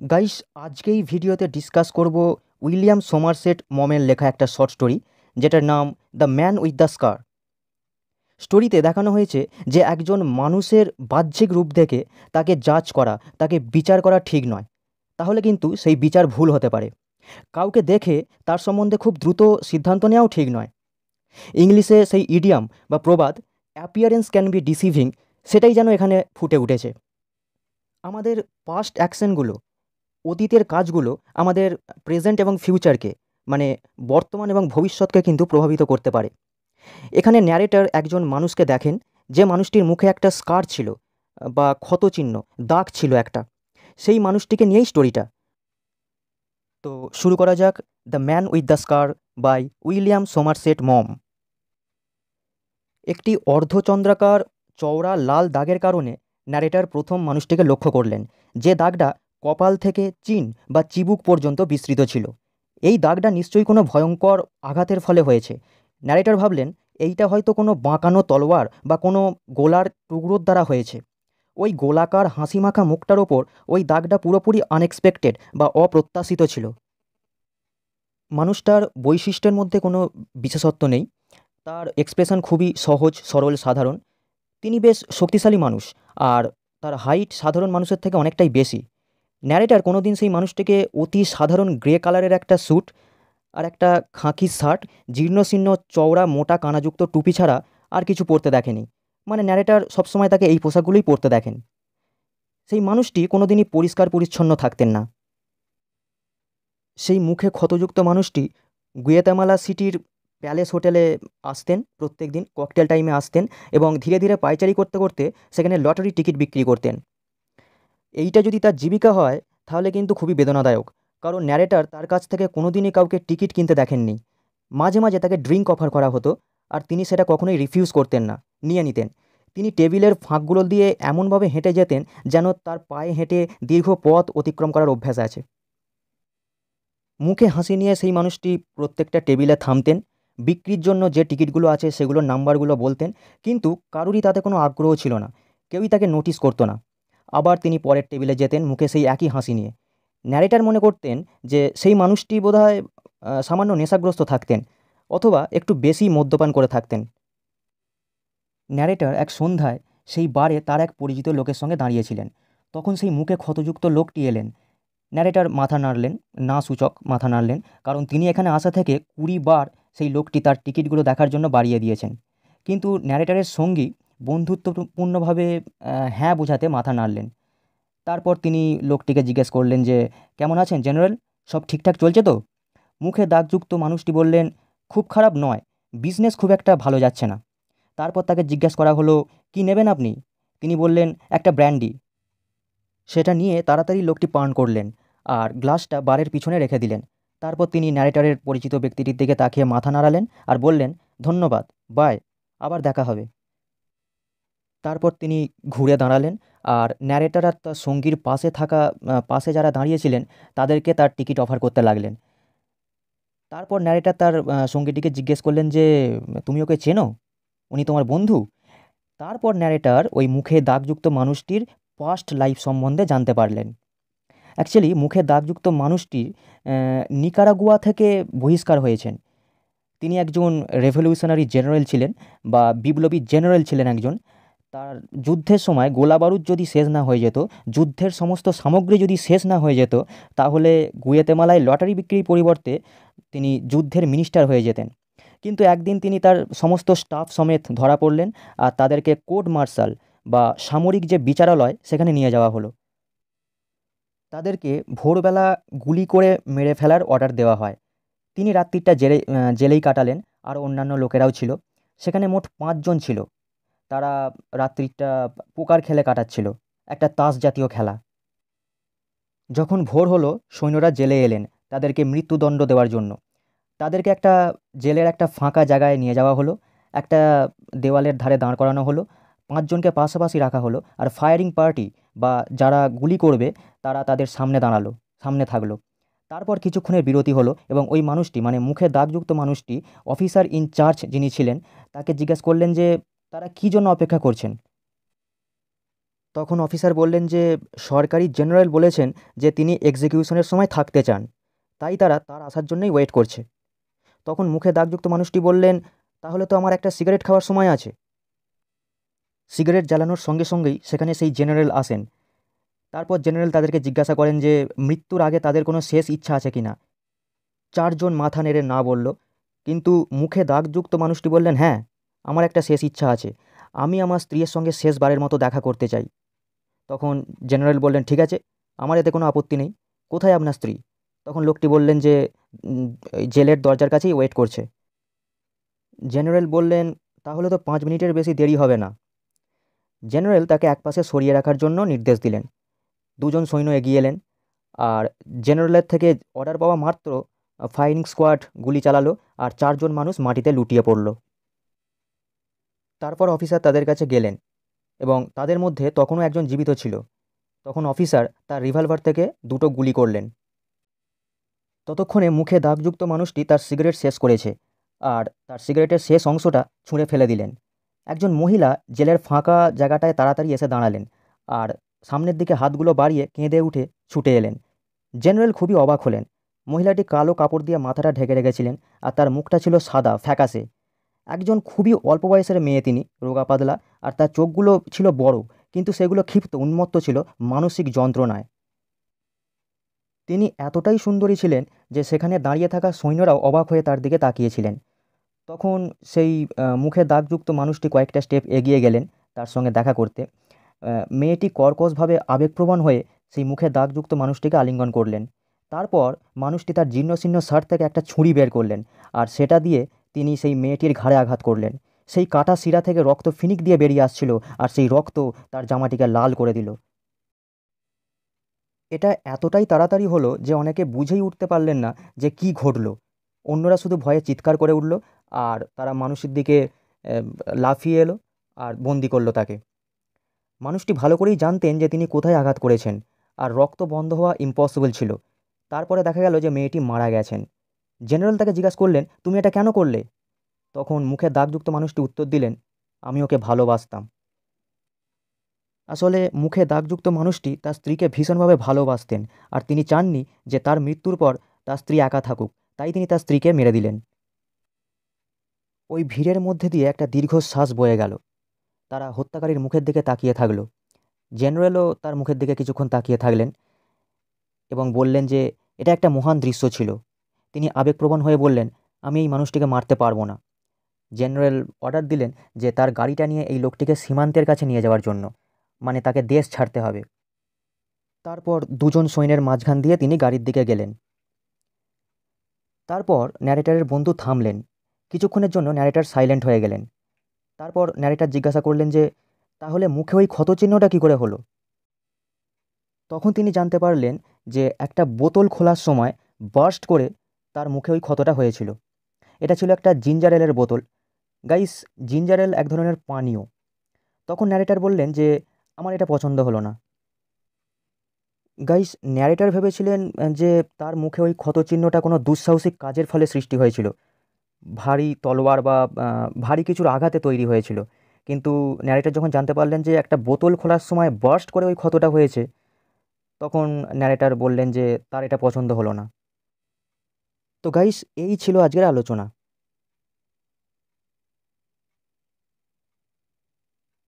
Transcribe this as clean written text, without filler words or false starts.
Guys, আজকে এই ভিডিওতে ডিসকাস করব উইলিয়াম সোমারসেট মমের লেখা একটা শর্ট স্টোরি, যেটার নাম দ্য ম্যান উইথ দ্য স্কার। স্টোরিতে দেখানো হয়েছে যে একজন মানুষের বাহ্যিক রূপ দেখে তাকে জাজ করা, তাকে বিচার করা ঠিক নয়। তাহলে কিন্তু সেই বিচার ভুল হতে পারে। কাউকে দেখে তার সম্বন্ধে খুব দ্রুত সিদ্ধান্ত নেওয়াও ঠিক নয়। ইংলিশে সেই ইডিয়াম বা প্রবাদ অ্যাপিয়ারেন্স ক্যান বি ডিসিভিং, সেটাই যেন এখানে ফুটে উঠেছে। আমাদের পাস্ট অ্যাকশনগুলো, অতীতের কাজগুলো আমাদের প্রেজেন্ট এবং ফিউচারকে, মানে বর্তমান এবং ভবিষ্যৎকে কিন্তু প্রভাবিত করতে পারে। এখানে ন্যারেটর একজন মানুষকে দেখেন, যে মানুষটির মুখে একটা স্কার ছিল বা ক্ষতচিহ্ন, দাগ ছিল একটা। সেই মানুষটিকে নিয়েই স্টোরিটা। তো শুরু করা যাক the man with the scar by William Somerset Maugham. একটি অর্ধচন্দ্রাকার চওড়া লাল দাগের কারণে ন্যারেটর প্রথম মানুষটিকে লক্ষ্য করলেন, যে দাগটা কপাল থেকে চিন বা চিবুক পর্যন্ত বিস্তৃত ছিল। এই দাগটা নিশ্চয়ই কোনো ভয়ঙ্কর আঘাতের ফলে হয়েছে। ন্যারেটর ভাবলেন, এইটা হয়তো কোনো বাঁকানো তলোয়ার বা কোনো গোলার টুকরোর দ্বারা হয়েছে। ওই গোলাকার হাসিমাখা মুখটার ওপর ওই দাগটা পুরোপুরি আনএক্সপেক্টেড বা অপ্রত্যাশিত ছিল। মানুষটার বৈশিষ্ট্যের মধ্যে কোনো বিশেষত্ব নেই। তার এক্সপ্রেশন খুবই সহজ সরল সাধারণ। তিনি বেশ শক্তিশালী মানুষ, আর তার হাইট সাধারণ মানুষের থেকে অনেকটাই বেশি। ন্যারেটর কোনোদিন সেই মানুষটিকে অতি সাধারণ গ্রে কালারের একটা স্যুট আর একটা খাকি শার্ট, জীর্ণশীর্ণ চওড়া মোটা কানাযুক্ত টুপি ছাড়া আর কিছু পরতে দেখেনি। মানে ন্যারেটর সবসময় তাকে এই পোশাকগুলোই পরতে দেখেন। সেই মানুষটি কোনোদিনই পরিষ্কার পরিচ্ছন্ন থাকতেন না। সেই মুখে ক্ষতযুক্ত মানুষটি গুয়েতামালা সিটির প্যালেস হোটেলে আসতেন, প্রত্যেক দিন ককটেল টাইমে আসতেন এবং ধীরে ধীরে পায়চারি করতে করতে সেখানে লটারি টিকিট বিক্রি করতেন। এইটা যদি তার জীবিকা হয় তাহলে কিন্তু খুবই বেদনাদায়ক, কারণ ন্যারেটর তার কাছ থেকে কোনোদিনই কাউকে টিকিট কিনতে দেখেননি। মাঝে মাঝে তাকে ড্রিঙ্ক অফার করা হতো, আর তিনি সেটা কখনোই রিফিউজ করতেন না, নিয়ে নিতেন। তিনি টেবিলের ফাঁকগুলো দিয়ে এমনভাবে হেঁটে যেতেন যেন তার পায়ে হেঁটে দীর্ঘ পথ অতিক্রম করার অভ্যাস আছে। মুখে হাসি নিয়ে সেই মানুষটি প্রত্যেকটা টেবিলে থামতেন, বিক্রির জন্য যে টিকিটগুলো আছে সেগুলোর নাম্বারগুলো বলতেন, কিন্তু কারুরই তাতে কোনো আগ্রহ ছিল না, কেউই তাকে নোটিস করতো না। আবার তিনি পরের টেবিলে যেতেন মুখে সেই একই হাসি নিয়ে। ন্যারেটর মনে করতেন যে সেই মানুষটি বোধহয় সামান্য নেশাগ্রস্ত থাকতেন, অথবা একটু বেশি মদ্যপান করে থাকতেন। ন্যারেটর এক সন্ধ্যায় সেই বারে তার এক পরিচিত লোকের সঙ্গে দাঁড়িয়েছিলেন। তখন সেই মুখে ক্ষতযুক্ত লোকটি এলেন। ন্যারেটর মাথা নাড়লেন, না সূচক মাথা নাড়লেন, কারণ তিনি এখানে আসা থেকে 20 বার সেই লোকটি তার টিকিটগুলো দেখার জন্য বাড়িয়ে দিয়েছেন। কিন্তু ন্যারেটরের সঙ্গী বন্ধুত্বপূর্ণভাবে হ্যাঁ বোঝাতে মাথা নাড়লেন। তারপর তিনি লোকটিকে জিজ্ঞেস করলেন যে, কেমন আছেন জেনারেল, সব ঠিকঠাক চলছে তো? মুখে দাগযুক্ত মানুষটি বললেন, খুব খারাপ নয়, বিজনেস খুব একটা ভালো যাচ্ছে না। তারপর তাকে জিজ্ঞেস করা হলো, কি নেবেন আপনি? তিনি বললেন, একটা ব্র্যান্ডি। সেটা নিয়ে তাড়াতাড়ি লোকটি পান করলেন আর গ্লাসটা বারের পিছনে রেখে দিলেন। তারপর তিনি ন্যারেটরের পরিচিত ব্যক্তিটির দিকে তাকিয়ে মাথা নাড়ালেন আর বললেন, ধন্যবাদ, বাই, আবার দেখা হবে। তারপর তিনি ঘুরে দাঁড়ালেন আর ন্যারেটর আর তার সঙ্গীর পাশে থাকা পাশে যারা দাঁড়িয়েছিলেন তাদেরকে তার টিকিট অফার করতে লাগলেন। তারপর ন্যারেটর তার সঙ্গীটিকে জিজ্ঞেস করলেন যে, তুমি ওকে চেনো? উনি তোমার বন্ধু? তারপর ন্যারেটর ওই মুখে দাগযুক্ত মানুষটির পাস্ট লাইফ সম্বন্ধে জানতে পারলেন। অ্যাকচুয়ালি মুখে দাগযুক্ত মানুষটি নিকারাগুয়া থেকে বহিষ্কার হয়েছেন। তিনি একজন রেভলিউশনারি জেনারেল ছিলেন, বা বিপ্লবী জেনারেল ছিলেন একজন। তার যুদ্ধের সময় গোলাবারুদ যদি শেষ না হয়ে যেত, যুদ্ধের সমস্ত সামগ্রী যদি শেষ না হয়ে যেত, তাহলে গুয়েতেমালায় লটারি বিক্রির পরিবর্তে তিনি যুদ্ধের মিনিস্টার হয়ে যেতেন। কিন্তু একদিন তিনি তার সমস্ত স্টাফ সমেত ধরা পড়লেন, আর তাদেরকে কোর্ট মার্শাল বা সামরিক যে বিচারালয় সেখানে নিয়ে যাওয়া হলো। তাদেরকে ভোরবেলা গুলি করে মেরে ফেলার অর্ডার দেওয়া হয়। তিনি রাত্রিটা জেলেই কাটালেন, আর অন্যান্য লোকেরাও ছিল। সেখানে মোট 5 জন ছিল। তারা রাত্রিটা পোকার খেলে কাটাচ্ছিল, একটা তাস জাতীয় খেলা। যখন ভোর হলো সৈন্যরা জেলে এলেন তাদেরকে মৃত্যুদণ্ড দেওয়ার জন্য। তাদেরকে একটা জেলের একটা ফাঁকা জায়গায় নিয়ে যাওয়া হলো, একটা দেওয়ালের ধারে দাঁড় করানো হলো, 5 জনকে পাশাপাশি রাখা হলো, আর ফায়ারিং পার্টি বা যারা গুলি করবে তারা তাদের সামনে থাকলো। তারপর কিছুক্ষণের বিরতি হলো এবং ওই মানুষটি, মানে মুখে দাগযুক্ত মানুষটি, অফিসার ইনচার্জ যিনি ছিলেন, তাকে জিজ্ঞেস করলেন যে তারা কী জন্য অপেক্ষা করছেন। তখন অফিসার বললেন যে সরকারি জেনারেল বলেছেন যে তিনি এক্সিকিউশনের সময় থাকতে চান, তাই তারা তার আসার জন্যই ওয়েট করছে। তখন মুখে দাগযুক্ত মানুষটি বললেন, তাহলে তো আমার একটা সিগারেট খাওয়ার সময় আছে। সিগারেট জ্বালানোর সঙ্গে সঙ্গেই সেখানে সেই জেনারেল আসেন। তারপর জেনারেল তাদেরকে জিজ্ঞাসা করেন যে মৃত্যুর আগে তাদের কোনো শেষ ইচ্ছা আছে কিনা। চারজন মাথা নেড়ে না বলল, কিন্তু মুখে দাগযুক্ত মানুষটি বললেন, হ্যাঁ, আমার একটা শেষ ইচ্ছা আছে, আমি আমার স্ত্রীর সঙ্গে শেষবারের মতো দেখা করতে চাই। তখন জেনারেল বললেন, ঠিক আছে, আমার এতে কোনো আপত্তি নেই। কোথায় আপনার স্ত্রী? তখন লোকটি বললেন যে এই জেলের দরজার কাছেই ওয়েট করছে। জেনারেল বললেন, তাহলে তো 5 মিনিটের বেশি দেরি হবে না। জেনারেল তাকে একপাশে সরিয়ে রাখার জন্য নির্দেশ দিলেন। দুজন সৈন্য এগিয়ে এলেন, আর জেনারেলের থেকে অর্ডার পাওয়া মাত্র ফায়ারিং স্কোয়াড গুলি চালালো, আর চারজন মানুষ মাটিতে লুটিয়ে পড়ল। তারপর অফিসার তাদের কাছে গেলেন, এবং তাদের মধ্যে তখনও একজন জীবিত ছিল। তখন অফিসার তার রিভলভার থেকে দুটো গুলি করলেন। ততক্ষণে মুখে দাগযুক্ত মানুষটি তার সিগারেট শেষ করেছে, আর তার সিগারেটের শেষ অংশটা ছুঁড়ে ফেলে দিলেন। একজন মহিলা জেলের ফাঁকা জায়গাটায় তাড়াতাড়ি এসে দাঁড়ালেন, আর সামনের দিকে হাতগুলো বাড়িয়ে কেঁদে উঠে ছুটে এলেন। জেনারেল খুবই অবাক হলেন। মহিলাটি কালো কাপড় দিয়ে মাথাটা ঢেকে রেখেছিলেন, আর তার মুখটা ছিল সাদা ফ্যাকাশে। একজন খুবই অল্প বয়সের মেয়ে তিনি, রোগা পাতলা, আর তার চোখগুলো ছিল বড়, কিন্তু সেগুলো ক্ষিপ্ত, উন্মত্ত ছিল মানসিক যন্ত্রণায়। তিনি এতটাই সুন্দরী ছিলেন যে সেখানে দাঁড়িয়ে থাকা সৈন্যরাও অবাক হয়ে তার দিকে তাকিয়েছিলেন। তখন সেই মুখে দাগযুক্ত মানুষটি কয়েকটা স্টেপ এগিয়ে গেলেন তার সঙ্গে দেখা করতে। মেয়েটি কর্কশভাবে আবেগপ্রবণ হয়ে সেই মুখে দাগযুক্ত মানুষটিকে আলিঙ্গন করলেন। তারপর মানুষটি তার জীর্ণশীর্ণ শার্ট থেকে একটা ছুরি বের করলেন, আর সেটা দিয়ে তিনি সেই মেয়েটির ঘাড়ে আঘাত করলেন। সেই কাটা শিরা থেকে রক্ত ফিনিক দিয়ে বেরিয়ে আসছিল, আর সেই রক্ত তার জামাটিকে লাল করে দিল। এটা এতটাই তাড়াতাড়ি হলো যে অনেকে বুঝেই উঠতে পারলেন না যে কী ঘটল। অন্যরা শুধু ভয়ে চিৎকার করে উঠল, আর তারা মানুষের দিকে লাফিয়ে এলো আর বন্দি করলো তাকে। মানুষটি ভালো করেই জানতেন যে তিনি কোথায় আঘাত করেছেন, আর রক্ত বন্ধ হওয়া ইম্পসিবল ছিল। তারপরে দেখা গেল যে মেয়েটি মারা গেছেন। জেনারেল তাকে জিজ্ঞাসা করলেন, তুমি এটা কেন করলে? তখন মুখে দাগযুক্ত মানুষটি উত্তর দিলেন, আমি ওকে ভালোবাসতাম। আসলে মুখে দাগযুক্ত মানুষটি তার স্ত্রীকে ভীষণভাবে ভালোবাসতেন, আর তিনি চাননি যে তার মৃত্যুর পর তার স্ত্রী একা থাকুক, তাই তিনি তার স্ত্রীকে মেরে দিলেন। ওই ভিড়ের মধ্যে দিয়ে একটা দীর্ঘশ্বাস বয়ে গেল। তারা হত্যাকারীর মুখের দিকে তাকিয়ে থাকল। জেনারেলও তার মুখের দিকে কিছুক্ষণ তাকিয়ে থাকলেন এবং বললেন যে এটা একটা মহান দৃশ্য ছিল। তিনি আবেগপ্রবণ হয়ে বললেন, আমি এই মানুষটিকে মারতে পারবো না। জেনারেল অর্ডার দিলেন যে তার গাড়িটা নিয়ে এই লোকটিকে সীমান্তের কাছে নিয়ে যাওয়ার জন্য, মানে তাকে দেশ ছাড়তে হবে। তারপর দুজন সৈন্যের মাঝখান দিয়ে তিনি গাড়ির দিকে গেলেন। তারপর ন্যারেটারের বন্ধু থামলেন। কিছুক্ষণের জন্য ন্যারেটার সাইলেন্ট হয়ে গেলেন। তারপর ন্যারেটার জিজ্ঞাসা করলেন যে তাহলে মুখে ওই ক্ষতচিহ্নটা কী করে হলো? তখন তিনি জানতে পারলেন যে একটা বোতল খোলার সময় বার্স্ট করে তার মুখে ওই ক্ষতটা হয়েছিল। এটা ছিল একটা জিঞ্জার এলের বোতল। গাইস, জিঞ্জার এল এক ধরনের পানীয়। তখন ন্যারেটার বললেন যে আমার এটা পছন্দ হলো না। গাইস, ন্যারেটার ভেবেছিলেন যে তার মুখে ওই ক্ষতচিহ্নটা কোনো দুঃসাহসিক কাজের ফলে সৃষ্টি হয়েছিল, ভারী তলোয়ার বা ভারী কিছুর আঘাতে তৈরি হয়েছিল। কিন্তু ন্যারেটার যখন জানতে পারলেন যে একটা বোতল খোলার সময় বার্স্ট করে ওই ক্ষতটা হয়েছে, তখন ন্যারেটার বললেন যে তার এটা পছন্দ হলো না। তো গাইস, এই ছিল আজকের আলোচনা।